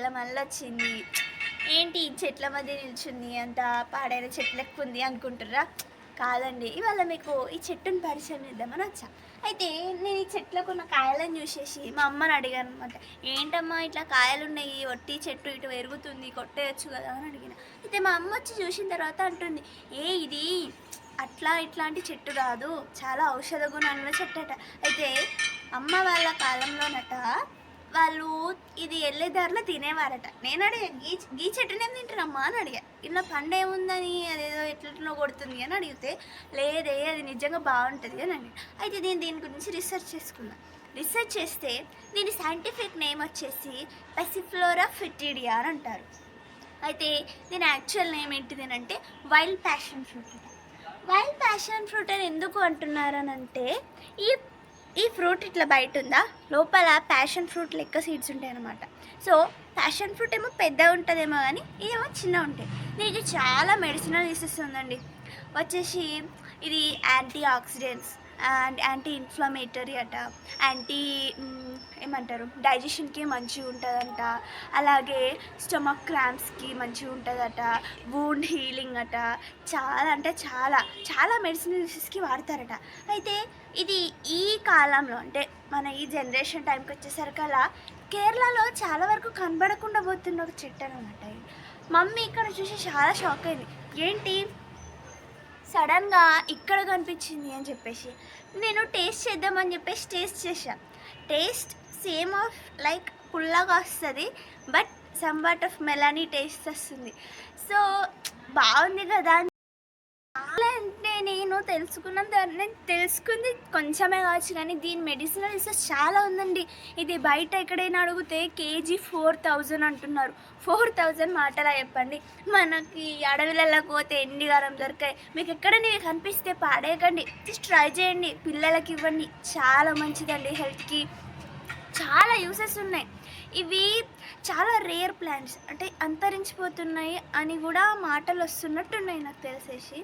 మళ్ళీ మళ్ళీ వచ్చింది, ఏంటి ఈ చెట్ల మధ్య నిల్చుంది అంత పాడైన చెట్లకు ఉంది అనుకుంటుర్రా? కాదండి, ఇవాళ మీకు ఈ చెట్టుని పరిచయం చేద్దామని వచ్చా. అయితే నేను ఈ చెట్లకు ఉన్న కాయలను చూసేసి మా అమ్మని అడిగాను అనమాట. ఏంటమ్మా ఇట్లా కాయలు ఉన్నాయి, ఒట్టి చెట్టు ఇటు పెరుగుతుంది, కొట్టేయచ్చు కదా అని అడిగిన. అయితే మా అమ్మ వచ్చి చూసిన తర్వాత అంటుంది, ఇది అట్లా ఇట్లాంటి చెట్టు కాదు, చాలా ఔషధ గుణాలున్న చెట్టు అట. అయితే అమ్మ వాళ్ళ కాలంలోనట వాళ్ళు ఇది వెళ్ళే దారిలో తినేవారట. నేను అడిగా, గీ చెట్టునేం తింటారమ్మా అని అడిగా. ఇలా పండు ఏముందని అదేదో ఎట్లనో కొడుతుంది అని అడిగితే, లేదే అది నిజంగా బాగుంటుంది అని అడిగి. అయితే దీని గురించి రీసెర్చ్ చేసుకున్నా. రీసెర్చ్ చేస్తే దీని సైంటిఫిక్ నేమ్ వచ్చేసి పెసిఫ్లోరా ఫిటిడియా అని అంటారు. అయితే దీని యాక్చువల్ నేమ్ ఏంటిది అంటే wild passion fruit. Wild passion fruit అని ఎందుకు అంటున్నారనంటే ఈ ఫ్రూట్ ఇట్లా బయట ఉందా, లోపల ప్యాషన్ ఫ్రూట్ లెక్క సీడ్స్ ఉంటాయి అన్నమాట. సో ప్యాషన్ ఫ్రూట్ ఏమో పెద్దగా ఉంటుందేమో కానీ ఇదేమో చిన్నగా ఉంటాయి. దీనికి చాలా మెడిసినల్ యూసెస్ ఉందండి. వచ్చేసి ఇది anti oxidants and anti inflammatory అట, ఏమంటారు డైజెషన్కి మంచిగా ఉంటుందంట, అలాగే స్టమక్ క్రాంప్స్కి మంచిగా ఉంటుందట, వూండ్ హీలింగ్ అట, చాలా అంటే చాలా చాలా మెడిసినల్ యూసెస్కి వాడతారట. అయితే ఇది ఈ కాలంలో అంటే మన ఈ జనరేషన్ టైంకి వచ్చేసరికి అలా కేరళలో చాలా వరకు కనబడకుండా పోతున్న ఒక చెట్టు అనమాట. మమ్మీ ఇక్కడ చూసి చాలా షాక్ అయింది, ఏంటి సడన్గా ఇక్కడ కనిపించింది అని చెప్పేసి. నేను టేస్ట్ చేద్దామని చెప్పేసి టేస్ట్ చేసా. టేస్ట్ సేమ్ ఆఫ్ లైక్ పుల్లగా వస్తుంది, బట్ సంబట్ ఆఫ్ మెలానీ టేస్ట్ వస్తుంది. సో బాగుంది కదా. అంటే నేను తెలుసుకుంది కొంచెమే కావచ్చు, కానీ దీని మెడిసినల్ యూసెస్ చాలా ఉందండి. ఇది బయట ఎక్కడైనా అడిగితే కేజీ 4000 అంటున్నారు. 4000 మాటలా చెప్పండి. మనకి అడవిలలో పోతే ఎండిగారం దొరికాయి. మీకు ఎక్కడైనా కనిపిస్తే పాడేయకండి, జస్ట్ ట్రై చేయండి, పిల్లలకి ఇవ్వండి, చాలా మంచిదండి హెల్త్కి. చాలా యూసెస్ ఉన్నాయి. ఇవి చాలా రేర్ ప్లాంట్స్, అంటే అంతరించిపోతున్నాయి అని కూడా మాటలు వస్తున్నట్టున్నాయి నాకు తెలిసేసి.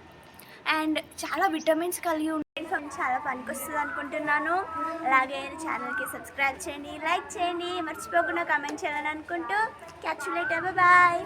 అండ్ చాలా విటమిన్స్ కలిగి ఉంటాయి. చాలా పనికొస్తుంది అనుకుంటున్నాను. అలాగే ఛానల్కి సబ్స్క్రైబ్ చేయండి, లైక్ చేయండి, మర్చిపోకుండా కామెంట్ చేయాలని అనుకుంటూ క్యాచ్ యు లేటర్, బాయ్.